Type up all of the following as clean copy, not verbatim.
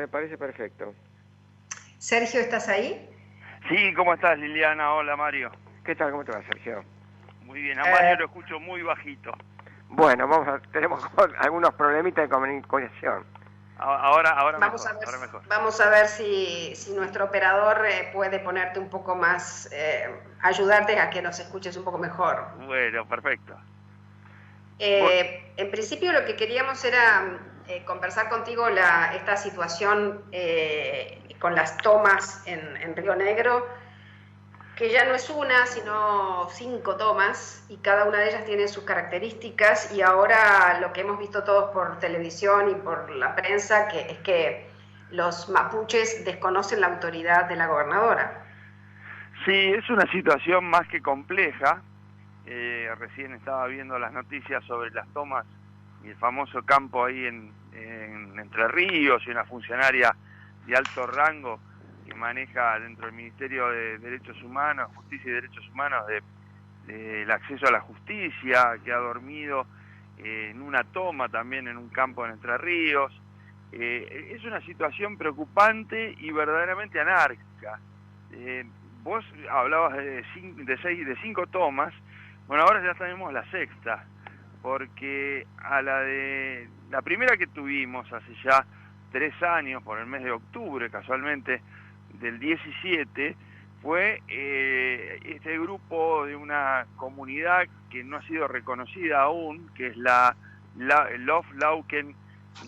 Me parece perfecto. Sergio, ¿estás ahí? Sí, ¿cómo estás, Liliana? Hola, Mario. ¿Qué tal? ¿Cómo te va, Sergio? Muy bien, a Mario lo escucho muy bajito. Bueno, tenemos algunos problemitas de comunicación. Ahora Vamos mejor, a ver, ahora mejor. vamos a ver si nuestro operador puede ponerte un poco más, ayudarte a que nos escuches un poco mejor. Bueno, perfecto. En principio lo que queríamos era conversar contigo esta situación con las tomas en Río Negro, que ya no es una, sino 5 tomas, y cada una de ellas tiene sus características, y ahora lo que hemos visto todos por televisión y por la prensa, es que los mapuches desconocen la autoridad de la gobernadora. Sí, es una situación más que compleja. Recién estaba viendo las noticias sobre las tomas y el famoso campo ahí en Entre Ríos, y una funcionaria de alto rango que maneja dentro del Ministerio de Derechos Humanos, Justicia y Derechos Humanos, del acceso a la justicia, que ha dormido en una toma también en un campo en Entre Ríos. Es una situación preocupante y verdaderamente anárquica. Vos hablabas de 5 tomas. Bueno, ahora ya tenemos la sexta, porque a la primera que tuvimos hace ya 3 años, por el mes de octubre, casualmente, del 17, fue este grupo de una comunidad que no ha sido reconocida aún, que es la Loflauken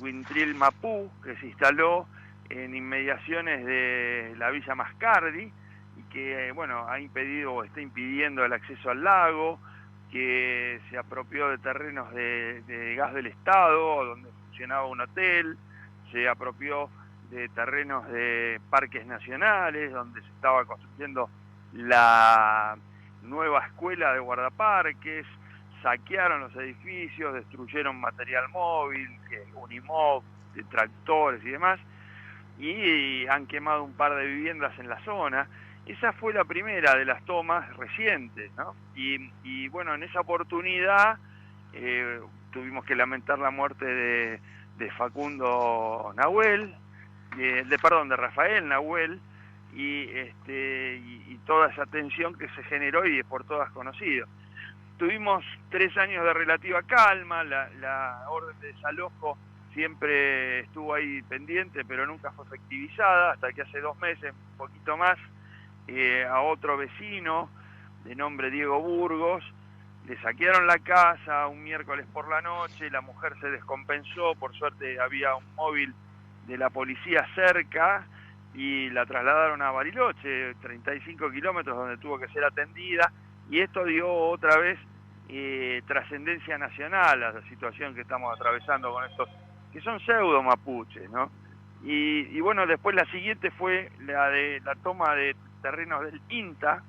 Wintril Mapú, que se instaló en inmediaciones de la Villa Mascardi, y que, bueno, ha impedido o está impidiendo el acceso al lago, que se apropió de terrenos de gas del Estado, donde funcionaba un hotel, se apropió de terrenos de parques nacionales, donde se estaba construyendo la nueva escuela de guardaparques, saquearon los edificios, destruyeron material móvil, Unimog, tractores y demás, y han quemado un par de viviendas en la zona. Esa fue la primera de las tomas recientes, ¿no? Y bueno, en esa oportunidad tuvimos que lamentar la muerte de Facundo Nahuel, de Rafael Nahuel, y toda esa tensión que se generó y es por todas conocido. Tuvimos 3 años de relativa calma, la orden de desalojo siempre estuvo ahí pendiente, pero nunca fue efectivizada, hasta que hace 2 meses, un poquito más, a otro vecino de nombre Diego Burgos le saquearon la casa un miércoles por la noche, la mujer se descompensó, por suerte había un móvil de la policía cerca y la trasladaron a Bariloche, 35 kilómetros, donde tuvo que ser atendida, y esto dio otra vez trascendencia nacional a la situación que estamos atravesando con estos, que son pseudo mapuches, ¿no? Y bueno, después la siguiente fue la toma de terrenos del INTA,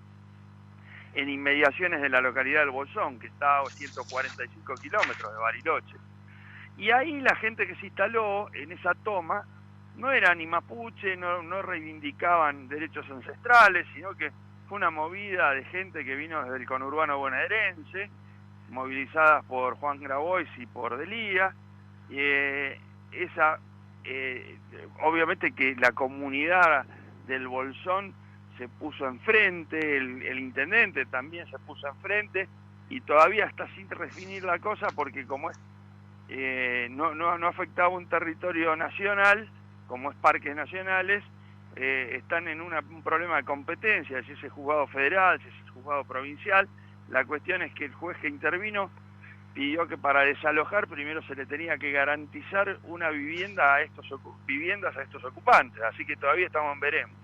en inmediaciones de la localidad del Bolsón, que está a 145 kilómetros de Bariloche. Y ahí la gente que se instaló en esa toma no era ni mapuche, no reivindicaban derechos ancestrales, sino que fue una movida de gente que vino desde el conurbano bonaerense, movilizadas por Juan Grabois y por Delía. Obviamente que la comunidad del Bolsón se puso enfrente, el intendente también se puso enfrente, y todavía está sin definir la cosa, porque como es no afectaba un territorio nacional, como es parques nacionales, están en un problema de competencia, si es el juzgado federal, si es el juzgado provincial. La cuestión es que el juez que intervino pidió que para desalojar primero se le tenía que garantizar una vivienda viviendas a estos ocupantes, así que todavía estamos en veremos.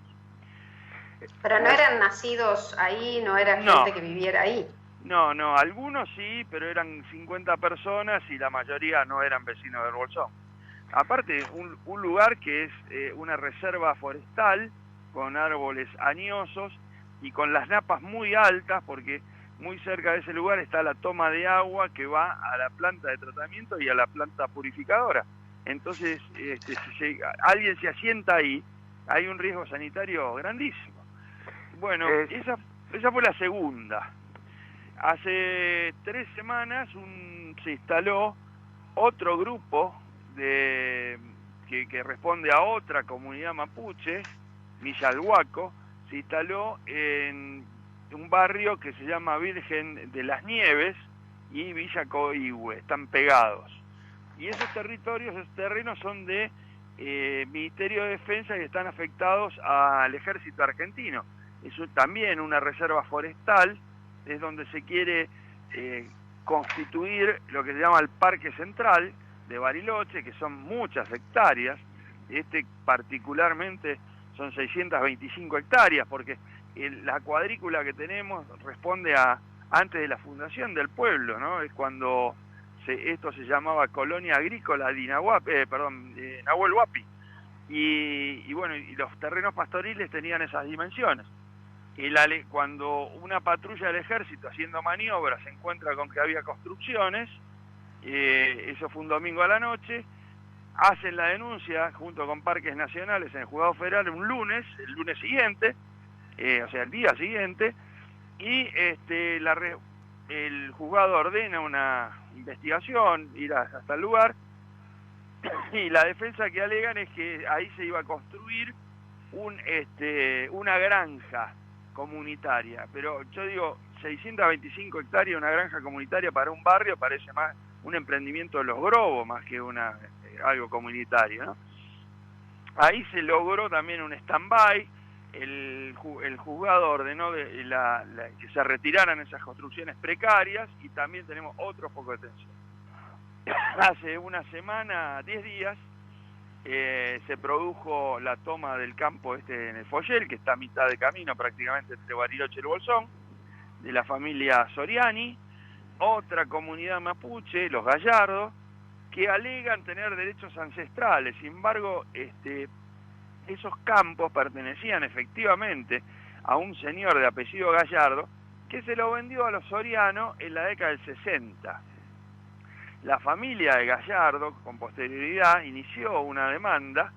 Pero no eran nacidos ahí, no era gente que viviera ahí. No, algunos sí, pero eran 50 personas y la mayoría no eran vecinos del Bolsón. Aparte, un lugar que es una reserva forestal con árboles añosos y con las napas muy altas, porque muy cerca de ese lugar está la toma de agua que va a la planta de tratamiento y a la planta purificadora. Entonces, si alguien se asienta ahí, hay un riesgo sanitario grandísimo. Bueno, esa fue la segunda. Hace 3 semanas se instaló otro grupo que responde a otra comunidad mapuche, Millalhuaco, se instaló en un barrio que se llama Virgen de las Nieves y Villa Coihue, están pegados. Y esos terrenos son de Ministerio de Defensa y están afectados al Ejército Argentino. Eso también una reserva forestal, es donde se quiere constituir lo que se llama el Parque Central de Bariloche, que son muchas hectáreas, particularmente son 625 hectáreas, porque la cuadrícula que tenemos responde a antes de la fundación del pueblo, ¿no? Es cuando esto se llamaba Colonia Agrícola de Nahuel Huapi, y bueno, y los terrenos pastoriles tenían esas dimensiones. Cuando una patrulla del ejército haciendo maniobras se encuentra con que había construcciones, eso fue un domingo a la noche, hacen la denuncia junto con Parques Nacionales en el Juzgado Federal el lunes siguiente, o sea, el día siguiente, y el juzgado ordena una investigación, ir hasta el lugar, y la defensa que alegan es que ahí se iba a construir una granja comunitaria, pero yo digo, 625 hectáreas, una granja comunitaria para un barrio parece más un emprendimiento de los Grobos más que algo comunitario, ¿no? Ahí se logró también un stand-by, el juzgado ordenó que se retiraran esas construcciones precarias y también tenemos otro foco de tensión. Hace una semana, 10 días, se produjo la toma del campo en el Follel, que está a mitad de camino prácticamente entre Bariloche y el Bolsón, de la familia Soriani, otra comunidad mapuche, los Gallardo, que alegan tener derechos ancestrales. Sin embargo, esos campos pertenecían efectivamente a un señor de apellido Gallardo que se lo vendió a los Soriano en la década del 60. La familia de Gallardo, con posterioridad, inició una demanda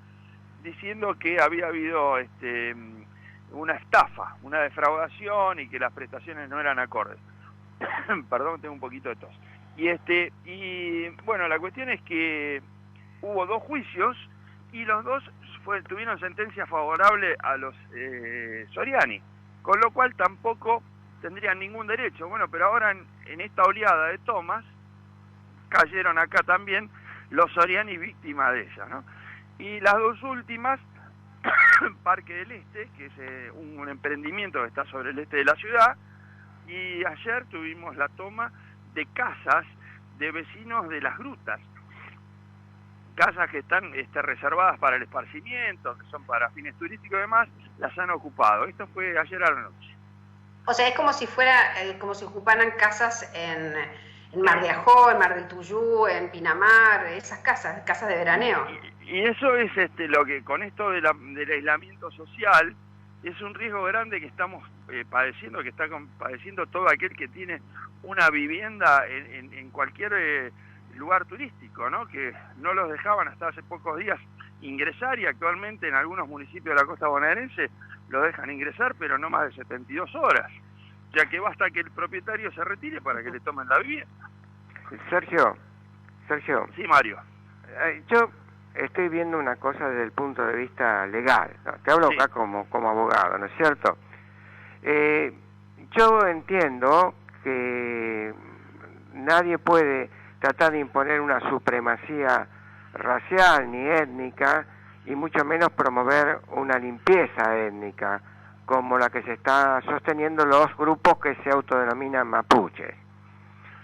diciendo que había habido una estafa, una defraudación y que las prestaciones no eran acordes. Perdón, tengo un poquito de tos. Y bueno, la cuestión es que hubo 2 juicios y los 2 tuvieron sentencia favorable a los Soriani, con lo cual tampoco tendrían ningún derecho. Bueno, pero ahora en esta oleada de tomas cayeron acá también los Soriani víctimas de ella, ¿no? Y las 2 últimas, Parque del Este, que es un emprendimiento que está sobre el este de la ciudad, y ayer tuvimos la toma de casas de vecinos de las grutas, casas que están reservadas para el esparcimiento, que son para fines turísticos y demás, las han ocupado. Esto fue ayer a la noche. O sea, es como si como si ocuparan casas en Mar de Ajó, en Mar del Tuyú, en Pinamar, esas casas de veraneo. Y eso es lo que con esto del aislamiento social es un riesgo grande que estamos padeciendo, que está padeciendo todo aquel que tiene una vivienda en cualquier lugar turístico, ¿no? Que no los dejaban hasta hace pocos días ingresar y actualmente en algunos municipios de la costa bonaerense los dejan ingresar, pero no más de 72 horas, ya que basta que el propietario se retire para que le tomen la vivienda. Sergio. Sí, Mario. Yo estoy viendo una cosa desde el punto de vista legal, ¿no? Te hablo acá como abogado, ¿no es cierto? Yo entiendo que nadie puede tratar de imponer una supremacía racial ni étnica, y mucho menos promover una limpieza étnica, como la que se está sosteniendo los grupos que se autodenominan mapuches.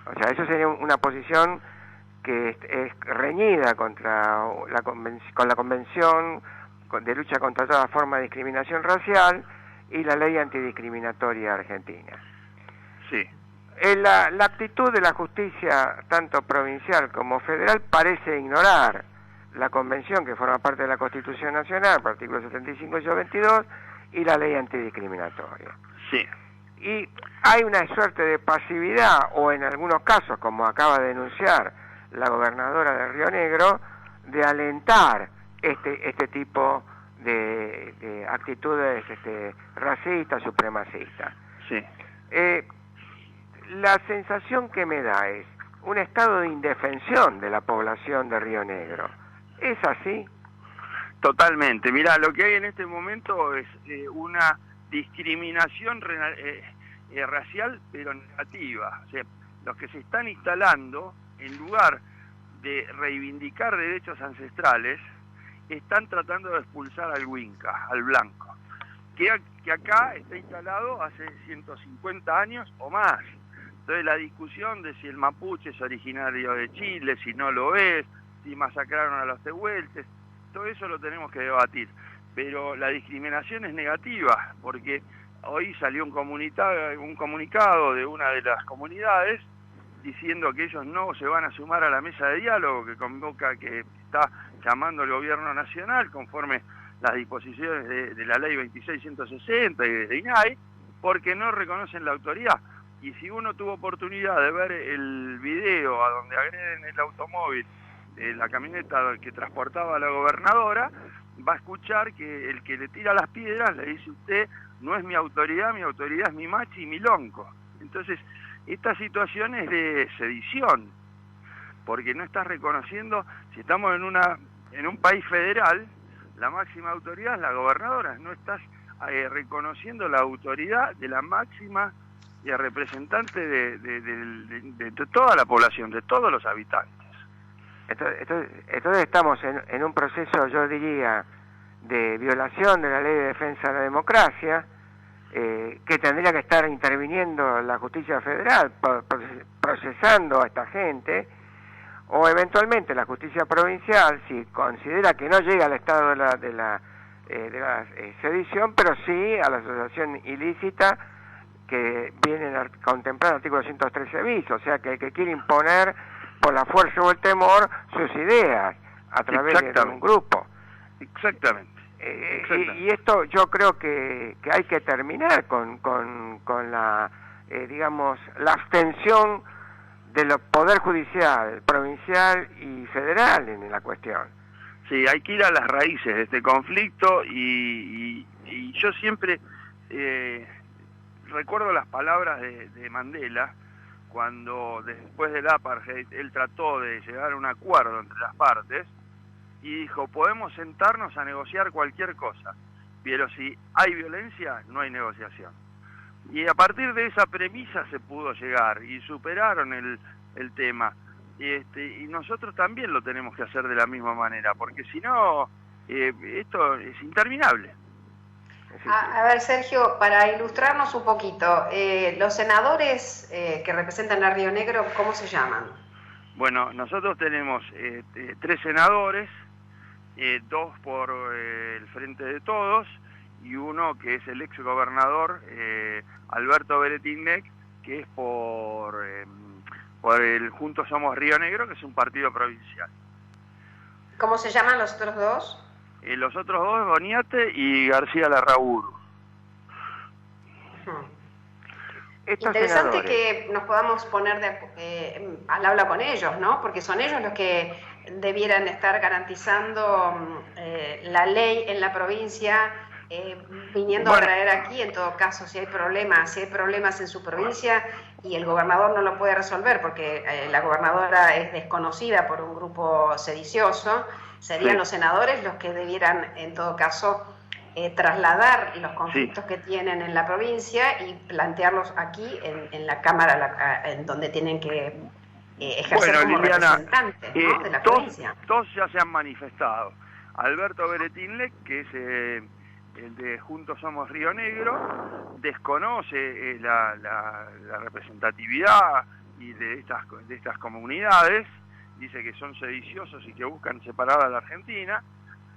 O sea, eso sería una posición que es reñida con la Convención de Lucha contra toda forma de discriminación racial y la Ley Antidiscriminatoria Argentina. Sí. La actitud de la justicia, tanto provincial como federal, parece ignorar la Convención que forma parte de la Constitución Nacional, artículos 75 y 22, y la Ley Antidiscriminatoria. Sí. Y hay una suerte de pasividad, o en algunos casos, como acaba de denunciar la gobernadora de Río Negro, de alentar este tipo de actitudes racistas, supremacistas. Sí. La sensación que me da es un estado de indefensión de la población de Río Negro. ¿Es así? Totalmente. Mirá, lo que hay en este momento es una discriminación racial, pero negativa. O sea, los que se están instalando, en lugar de reivindicar derechos ancestrales, están tratando de expulsar al Winca, al blanco, que acá está instalado hace 150 años o más. Entonces la discusión de si el mapuche es originario de Chile, si no lo es, si masacraron a los tehuelches, todo eso lo tenemos que debatir. Pero la discriminación es negativa, porque hoy salió un comunicado de una de las comunidades diciendo que ellos no se van a sumar a la mesa de diálogo que está llamando el gobierno nacional conforme las disposiciones de la ley 26.160 y de INAI, porque no reconocen la autoridad. Y si uno tuvo oportunidad de ver el video a donde agreden el automóvil, la camioneta que transportaba a la gobernadora, va a escuchar que el que le tira las piedras le dice: usted no es mi autoridad es mi machi y mi lonco. Entonces, esta situación es de sedición, porque no estás reconociendo, si estamos en un país federal, la máxima autoridad es la gobernadora, no estás reconociendo la autoridad de la máxima representante de toda la población, de todos los habitantes. Entonces estamos en un proceso, yo diría, de violación de la Ley de Defensa de la Democracia, que tendría que estar interviniendo la justicia federal, procesando a esta gente, o eventualmente la justicia provincial, si considera que no llega al estado de la sedición, pero sí a la asociación ilícita que viene a contemplar el artículo 113 bis, o sea que el que quiere imponer por la fuerza o el temor sus ideas a través de un grupo. Exactamente. Y esto yo creo que hay que terminar con la, digamos, la abstención del poder judicial, provincial y federal en la cuestión. Sí, hay que ir a las raíces de este conflicto y yo siempre recuerdo las palabras de Mandela cuando después del apartheid él trató de llegar a un acuerdo entre las partes y dijo: podemos sentarnos a negociar cualquier cosa, pero si hay violencia no hay negociación. Y a partir de esa premisa se pudo llegar y superaron el tema. Y nosotros también lo tenemos que hacer de la misma manera, porque si no, esto es interminable. A ver, Sergio, para ilustrarnos un poquito, los senadores que representan a Río Negro, ¿cómo se llaman? Bueno, nosotros tenemos 3 senadores, 2 por el Frente de Todos y uno que es el ex gobernador Alberto Beretinec, que es por el Juntos Somos Río Negro, que es un partido provincial. ¿Cómo se llaman los otros dos? Los otros 2, Boniate y García Larraburu. Interesante que nos podamos poner al habla con ellos, ¿no? Porque son ellos los que debieran estar garantizando la ley en la provincia, viniendo a traer aquí, en todo caso, si hay problemas en su provincia y el gobernador no lo puede resolver porque la gobernadora es desconocida por un grupo sedicioso, serían los senadores los que debieran, en todo caso, trasladar los conflictos que tienen en la provincia y plantearlos aquí en la Cámara, en donde tienen que ejercer como Liliana, representantes, ¿no? de la provincia. Todos ya se han manifestado. Alberto Beretinec, que es el de Juntos Somos Río Negro, desconoce la representatividad y de estas comunidades, dice que son sediciosos y que buscan separar a la Argentina,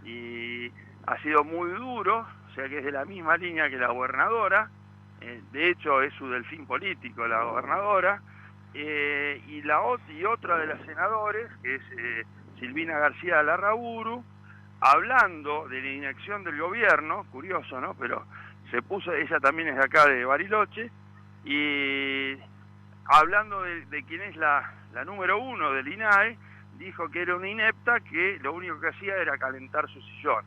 y ha sido muy duro, o sea que es de la misma línea que la gobernadora, de hecho es su delfín político la gobernadora, y otra de las senadores, que es Silvina García Larraburu, hablando de la inacción del gobierno, curioso, ¿no? Pero ella también es de acá de Bariloche, y hablando de quién es la número 1 del INAE, dijo que era una inepta, que lo único que hacía era calentar su sillón.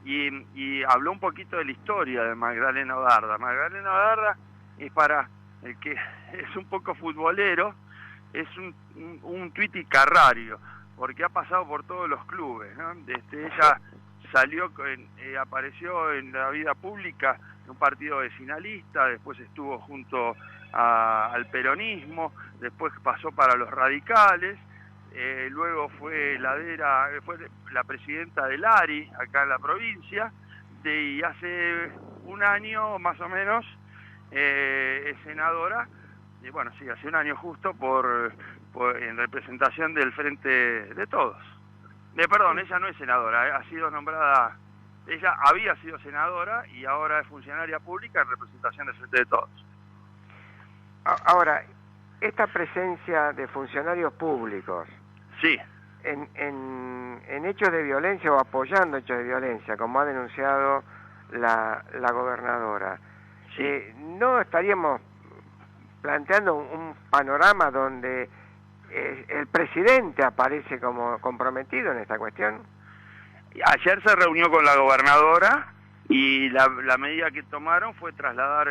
Y habló un poquito de la historia de Magdalena Odarda. Magdalena Odarda es, para el que es un poco futbolero, es un tuiti carrario, porque ha pasado por todos los clubes, ¿no? Ella apareció en la vida pública en un partido vecinalista, después estuvo junto al peronismo, después pasó para los radicales, luego fue la presidenta del ARI acá en la provincia, y hace un año más o menos es senadora, y bueno, sí, hace un año justo en representación del Frente de Todos. Perdón, ella no es senadora, ha sido nombrada, ella había sido senadora y ahora es funcionaria pública en representación del Frente de Todos. Ahora, esta presencia de funcionarios públicos, sí, en hechos de violencia o apoyando hechos de violencia, como ha denunciado la gobernadora, sí. ¿no estaríamos planteando un panorama donde el presidente aparece como comprometido en esta cuestión? Ayer se reunió con la gobernadora y la medida que tomaron fue trasladar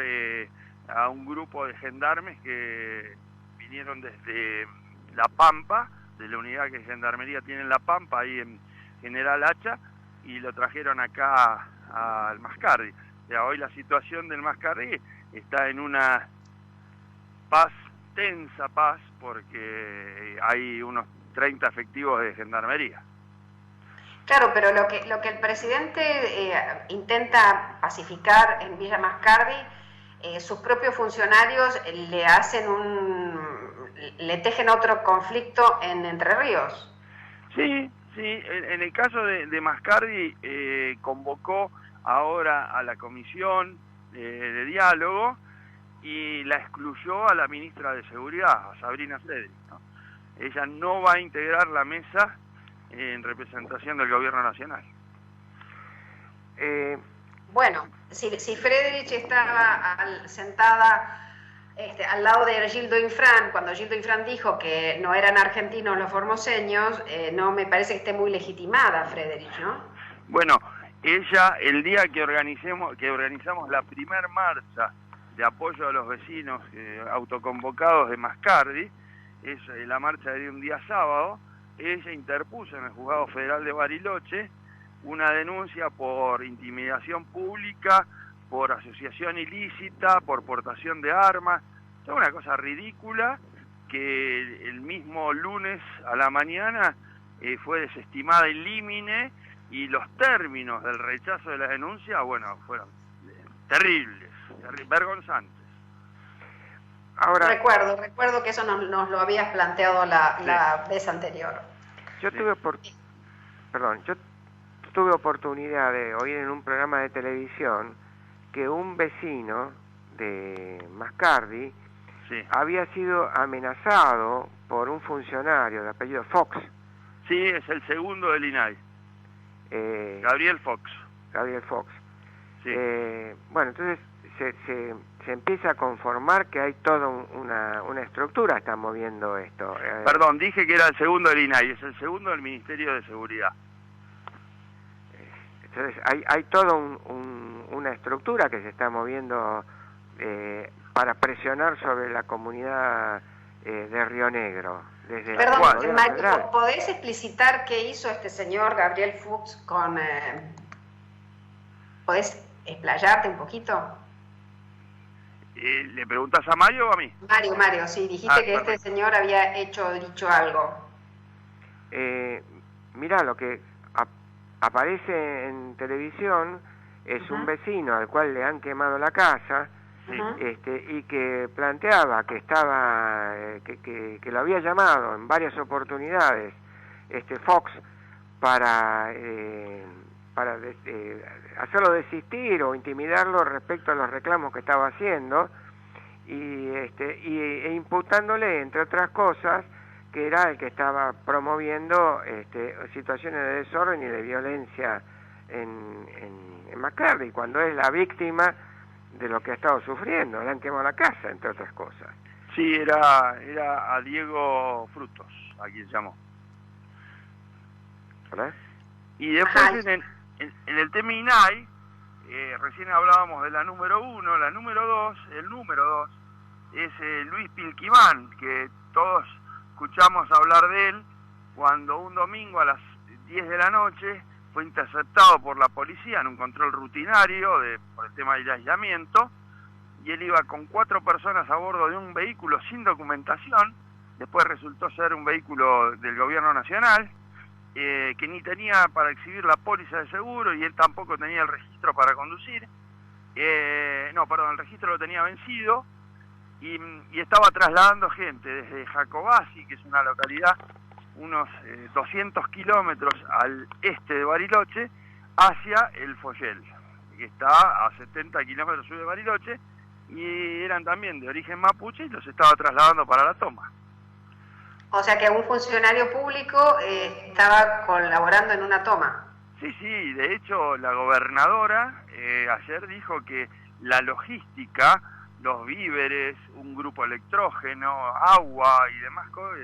a un grupo de gendarmes que vinieron desde La Pampa, de la unidad que Gendarmería tiene en La Pampa, ahí en General Hacha, y lo trajeron acá al Mascardi. O sea, hoy la situación del Mascardi está en una tensa paz, porque hay unos 30 efectivos de Gendarmería. Claro, pero lo que el presidente intenta pacificar en Villa Mascardi, sus propios funcionarios le tejen otro conflicto en Entre Ríos. Sí, en el caso de Mascardi convocó ahora a la comisión de diálogo y la excluyó a la ministra de Seguridad, a Sabrina Frederick, ¿no? Ella no va a integrar la mesa en representación del gobierno nacional. Bueno, si Frederick estaba sentada al lado de Gildo Infran, cuando Gildo Infran dijo que no eran argentinos los formoseños, no me parece que esté muy legitimada Frederick, ¿no? Bueno, ella, el día que organizamos la primer marcha de apoyo a los vecinos autoconvocados de Mascardi, es la marcha de un día sábado, ella interpuso en el Juzgado Federal de Bariloche una denuncia por intimidación pública, por asociación ilícita, por portación de armas. Es una cosa ridícula que el mismo lunes a la mañana fue desestimada in limine, y los términos del rechazo de la denuncia, bueno, fueron terribles, vergonzantes. Ahora, recuerdo que eso nos lo habías planteado la vez anterior. Yo tuve oportunidad de oír en un programa de televisión que un vecino de Mascardi había sido amenazado por un funcionario de apellido Fox. Sí, es el segundo del INAI. Gabriel Fox. Sí. Bueno, entonces se empieza a conformar que hay toda una estructura, está moviendo esto. Perdón, dije que era el segundo del INAI, es el segundo del Ministerio de Seguridad. Entonces hay toda una estructura que se está moviendo para presionar sobre la comunidad de Río Negro. Perdón, Mario, ¿podés explicitar qué hizo este señor Gabriel Fuchs con... ¿Podés explayarte un poquito? ¿Le preguntas a Mario o a mí? Mario, sí, dijiste que perfecto. Este señor había dicho algo. Mirá, lo que aparece en televisión es un vecino al cual le han quemado la casa, y que planteaba que estaba que lo había llamado en varias oportunidades Fox para hacerlo desistir o intimidarlo respecto a los reclamos que estaba haciendo, e imputándole, entre otras cosas, que era el que estaba promoviendo situaciones de desorden y de violencia en Mascardi, cuando es la víctima de lo que ha estado sufriendo. Le han quemado la casa, entre otras cosas. Sí, era a Diego Frutos, a quien llamó. ¿Verdad? Y después en el tema INAI, recién hablábamos de la número 1, la número 2, el número 2 es Luis Pilquimán, que todos escuchamos hablar de él cuando un domingo a las 10 de la noche fue interceptado por la policía en un control rutinario por el tema del aislamiento, y él iba con 4 personas a bordo de un vehículo sin documentación. Después resultó ser un vehículo del gobierno nacional, que ni tenía para exhibir la póliza de seguro, y él tampoco tenía el registro para conducir. El registro lo tenía vencido, y estaba trasladando gente desde Jacobasi, que es una localidad unos 200 kilómetros al este de Bariloche, hacia el Foyel, que está a 70 kilómetros sur de Bariloche, y eran también de origen mapuche y los estaba trasladando para la toma. O sea que un funcionario público estaba colaborando en una toma. Sí, de hecho la gobernadora ayer dijo que la logística, los víveres, un grupo electrógeno, agua y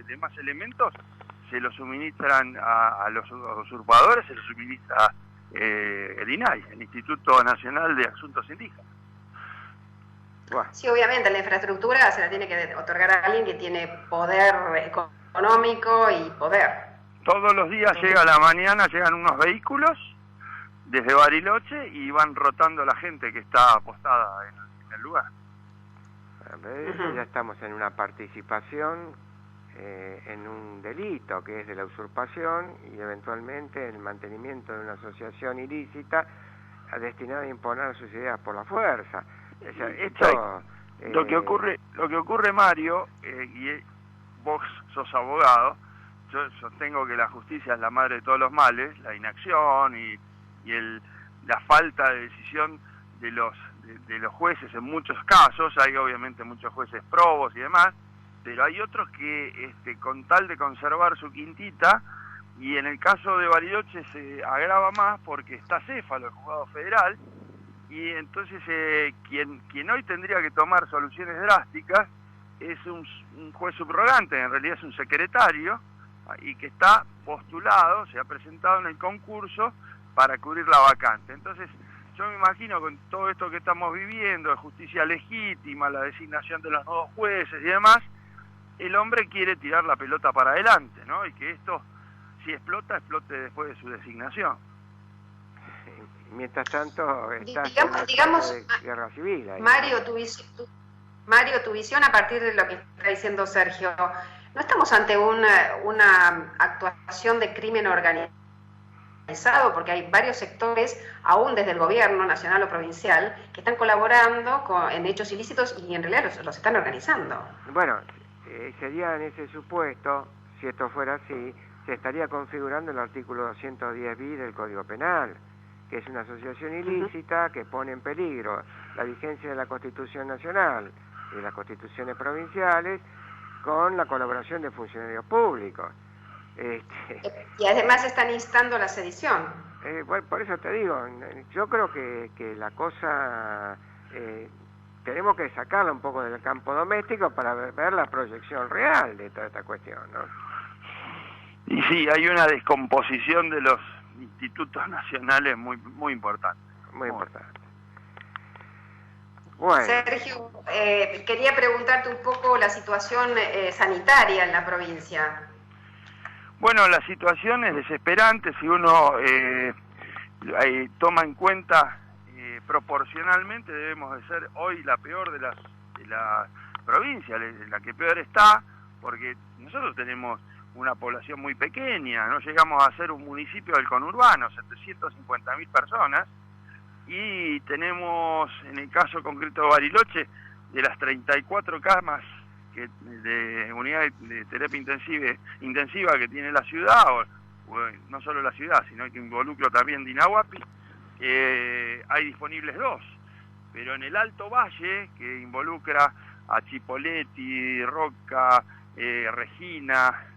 demás elementos se los suministran a los usurpadores, se los suministra el INAI, el Instituto Nacional de Asuntos Indígenas. Sí, obviamente la infraestructura se la tiene que otorgar a alguien que tiene poder económico y poder. Todos los días llega a la mañana, llegan unos vehículos desde Bariloche y van rotando la gente que está apostada en el lugar. Ya estamos en una participación en un delito que es de la usurpación y eventualmente el mantenimiento de una asociación ilícita destinada a imponer sus ideas por la fuerza. O sea, esto, lo que ocurre, Mario, y vos sos abogado, yo sostengo que la justicia es la madre de todos los males, la inacción y la falta de decisión de los jueces en muchos casos. Hay obviamente muchos jueces probos y demás, pero hay otros que con tal de conservar su quintita, y en el caso de Bariloche se agrava más porque está Céfalo, el juzgado federal, y entonces quien hoy tendría que tomar soluciones drásticas es un juez subrogante, en realidad es un secretario, y que está postulado, se ha presentado en el concurso para cubrir la vacante. Entonces yo me imagino, con todo esto que estamos viviendo, de justicia legítima, la designación de los nuevos jueces y demás, el hombre quiere tirar la pelota para adelante, ¿no? Y que esto, si explote después de su designación. Mientras tanto, está digamos, de guerra civil ahí. Mario, tu visión a partir de lo que está diciendo Sergio, ¿no estamos ante una actuación de crimen organizado? Porque hay varios sectores, aún desde el gobierno nacional o provincial, que están colaborando en hechos ilícitos y en realidad los están organizando. Bueno, sería en ese supuesto, si esto fuera así, se estaría configurando el artículo 210 bis del Código Penal, que es una asociación ilícita que pone en peligro la vigencia de la Constitución Nacional y de las constituciones provinciales con la colaboración de funcionarios públicos. Y además están instando la sedición. Bueno, por eso te digo, yo creo que la cosa tenemos que sacarla un poco del campo doméstico para ver la proyección real de toda esta cuestión, ¿no? Y sí, hay una descomposición de los institutos nacionales muy importante. Muy importante. Bueno. Sergio, quería preguntarte un poco la situación sanitaria en la provincia. Bueno, la situación es desesperante si uno toma en cuenta proporcionalmente. Debemos de ser hoy la peor de la provincia, la que peor está, porque nosotros tenemos una población muy pequeña, no llegamos a ser un municipio del conurbano, 750.000 personas, y tenemos, en el caso concreto de Bariloche, de las 34 camas de unidad de terapia intensiva que tiene la ciudad, o no solo la ciudad, sino que involucra también Dinahuapi, hay disponibles 2, pero en el Alto Valle, que involucra a Chipoleti, Roca, Regina,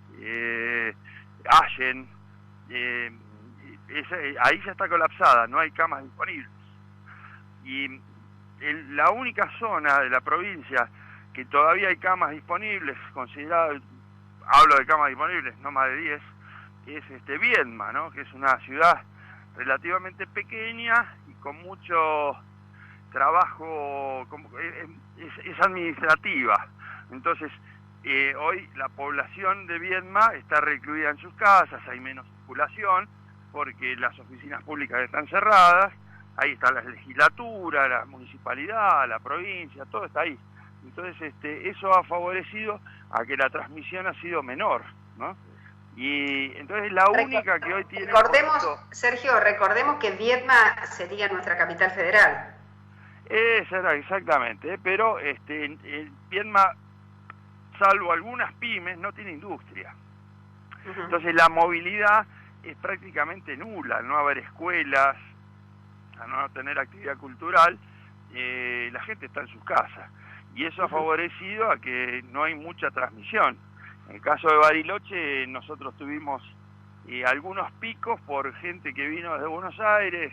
Allen, ahí ya está colapsada, no hay camas disponibles. Y la única zona de la provincia que todavía hay camas disponibles, hablo de camas disponibles, no más de 10, es Viedma, ¿no? Que es una ciudad relativamente pequeña y con mucho trabajo, es administrativa. Entonces, hoy la población de Viedma está recluida en sus casas, hay menos circulación, porque las oficinas públicas están cerradas, ahí está la legislatura, la municipalidad, la provincia, todo está ahí. Entonces eso ha favorecido a que la transmisión ha sido menor, ¿no? Y entonces la única que hoy tiene... Sergio, recordemos que Viedma sería nuestra capital federal. Exactamente, pero Viedma, salvo algunas pymes, no tiene industria. Entonces la movilidad es prácticamente nula, al no haber escuelas, al no tener actividad cultural, la gente está en sus casas. Y eso ha favorecido a que no hay mucha transmisión. En el caso de Bariloche, nosotros tuvimos algunos picos por gente que vino desde Buenos Aires,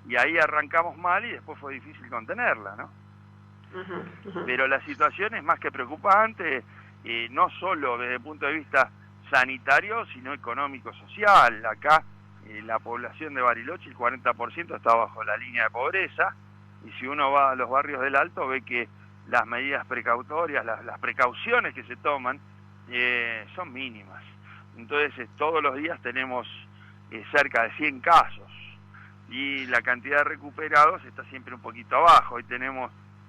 y ahí arrancamos mal y después fue difícil contenerla, ¿no? Pero la situación es más que preocupante, no solo desde el punto de vista sanitario, sino económico-social. Acá la población de Bariloche, el 40% está bajo la línea de pobreza, y si uno va a los barrios del Alto ve que las medidas precautorias, las precauciones que se toman son mínimas. Entonces todos los días tenemos cerca de 100 casos, y la cantidad de recuperados está siempre un poquito abajo. Hoy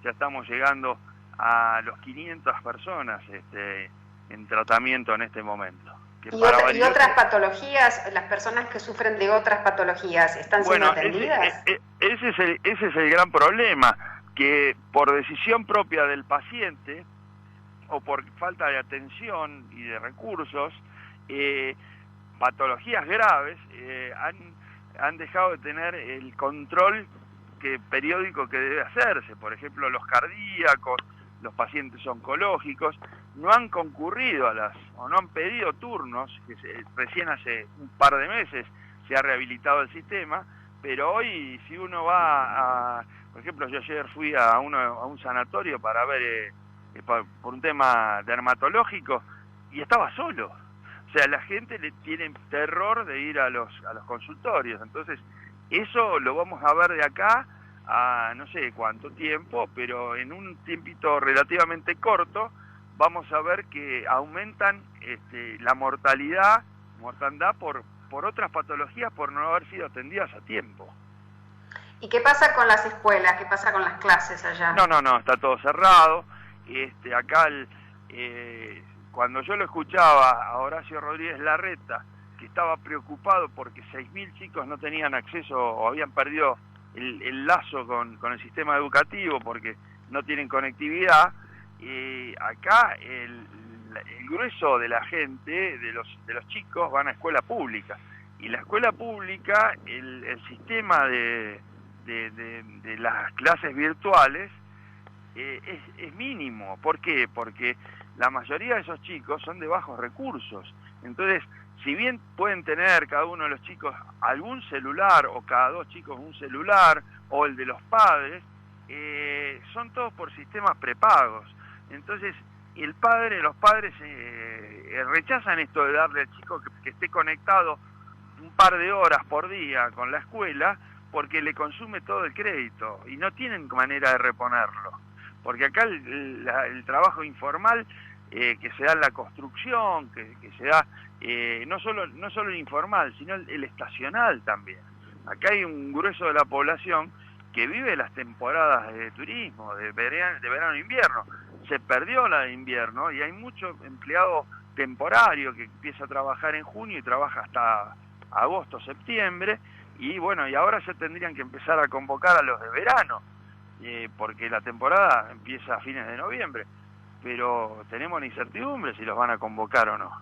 ya estamos llegando a los 500 personas en tratamiento en este momento. ¿Y otras patologías, las personas que sufren de otras patologías, están siendo atendidas? Ese es el gran problema, que por decisión propia del paciente o por falta de atención y de recursos, patologías graves han dejado de tener el control periódico que debe hacerse. Por ejemplo, los cardíacos, los pacientes oncológicos, no han concurrido o no han pedido turnos, que recién hace un par de meses se ha rehabilitado el sistema, pero hoy si uno va por ejemplo, yo ayer fui a un sanatorio para ver, por un tema dermatológico, y estaba solo. O sea, la gente le tiene terror de ir a los consultorios. Entonces, eso lo vamos a ver de acá a no sé cuánto tiempo, pero en un tiempito relativamente corto vamos a ver que aumentan la mortandad por otras patologías, por no haber sido atendidas a tiempo. ¿Y qué pasa con las escuelas? ¿Qué pasa con las clases allá? No, está todo cerrado. Acá cuando yo lo escuchaba a Horacio Rodríguez Larreta, que estaba preocupado porque 6.000 chicos no tenían acceso o habían perdido el lazo con el sistema educativo porque no tienen conectividad, acá el grueso de la gente, de los chicos, van a escuela pública. Y la escuela pública, el sistema de las clases virtuales es mínimo. ¿Por qué? Porque la mayoría de esos chicos son de bajos recursos. Entonces, si bien pueden tener cada uno de los chicos algún celular, o cada 2 chicos un celular, o el de los padres, son todos por sistemas prepagos. Entonces, los padres rechazan esto de darle al chico que esté conectado un par de horas por día con la escuela, porque le consume todo el crédito y no tienen manera de reponerlo. Porque acá el trabajo informal que se da en la construcción, que se da no solo el informal, sino el estacional también. Acá hay un grueso de la población que vive las temporadas de turismo, de verano e invierno. Se perdió la de invierno y hay mucho empleado temporario que empieza a trabajar en junio y trabaja hasta agosto, septiembre, y bueno, y ahora ya tendrían que empezar a convocar a los de verano, porque la temporada empieza a fines de noviembre, pero tenemos la incertidumbre si los van a convocar o no.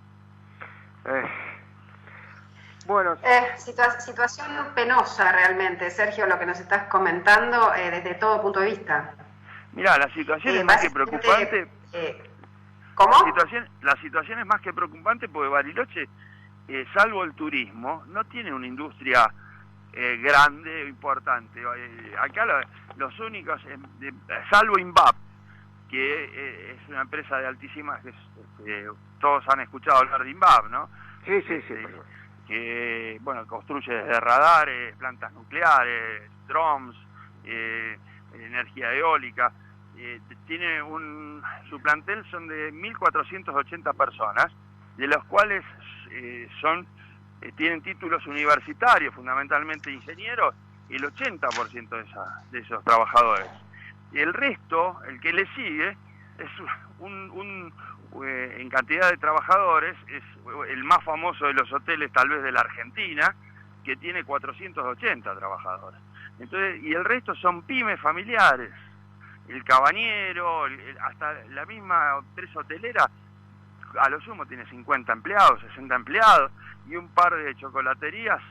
Bueno, situación penosa realmente, Sergio, lo que nos estás comentando desde todo punto de vista. Mirá, la situación es más que preocupante. ¿Cómo? La situación es más que preocupante porque Bariloche, salvo el turismo, no tiene una industria grande o importante. Acá los únicos, salvo INVAP, que es una empresa de altísimas, todos han escuchado hablar de INVAP, ¿no? Sí. Que, bueno, construye desde radares, plantas nucleares, drones, energía eólica. Tiene su plantel son de 1.480 personas, de los cuales son tienen títulos universitarios, fundamentalmente ingenieros, el 80% de esos trabajadores. Y el resto, el que le sigue, es en cantidad de trabajadores, es el más famoso de los hoteles tal vez de la Argentina, que tiene 480 trabajadores. Entonces, y el resto son pymes familiares. El cabañero, hasta la misma empresa hotelera, a lo sumo tiene 50 empleados, 60 empleados, y un par de chocolaterías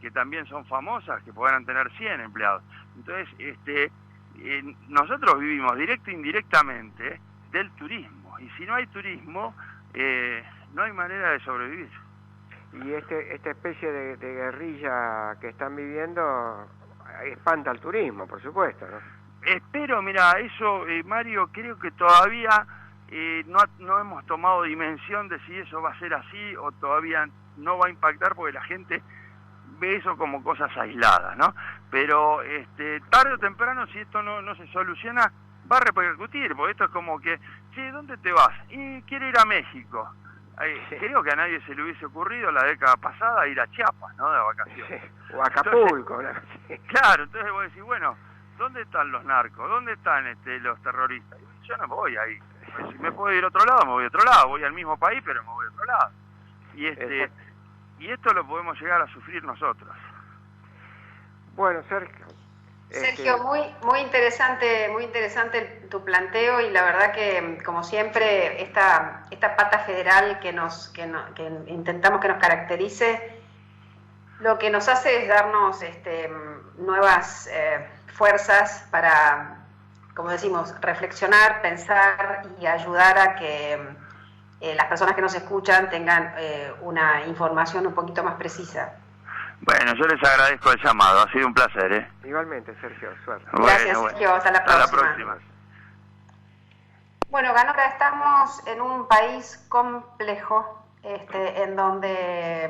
que también son famosas, que podrán tener 100 empleados. Entonces, nosotros vivimos directo e indirectamente del turismo, y si no hay turismo, no hay manera de sobrevivir. Y esta especie de guerrilla que están viviendo espanta al turismo, por supuesto, ¿no? Espero, mira, eso, Mario, creo que todavía no hemos tomado dimensión de si eso va a ser así o todavía no va a impactar, porque la gente ve eso como cosas aisladas, ¿no? Pero tarde o temprano, si esto no se soluciona, va a repercutir, porque esto es como que, che, ¿dónde te vas? Y quiero ir a México. Creo que a nadie se le hubiese ocurrido la década pasada ir a Chiapas, ¿no? De vacaciones. Sí, o a Acapulco. Entonces, claro, entonces vos decís, bueno, ¿dónde están los narcos? ¿Dónde están los terroristas? Yo no voy ahí. Si me puedo ir a otro lado, me voy a otro lado. Voy al mismo país, pero me voy a otro lado. Y esto lo podemos llegar a sufrir nosotros. Bueno, Sergio. Sergio, muy interesante tu planteo, y la verdad que, como siempre, esta pata federal que intentamos que nos caracterice, lo que nos hace es darnos nuevas fuerzas para, como decimos, reflexionar, pensar y ayudar a que las personas que nos escuchan tengan una información un poquito más precisa. Bueno, yo les agradezco el llamado, ha sido un placer, Igualmente, Sergio, suerte. Gracias, Sergio, hasta la próxima. Hasta la próxima. Bueno, Ganora, estamos en un país complejo, en donde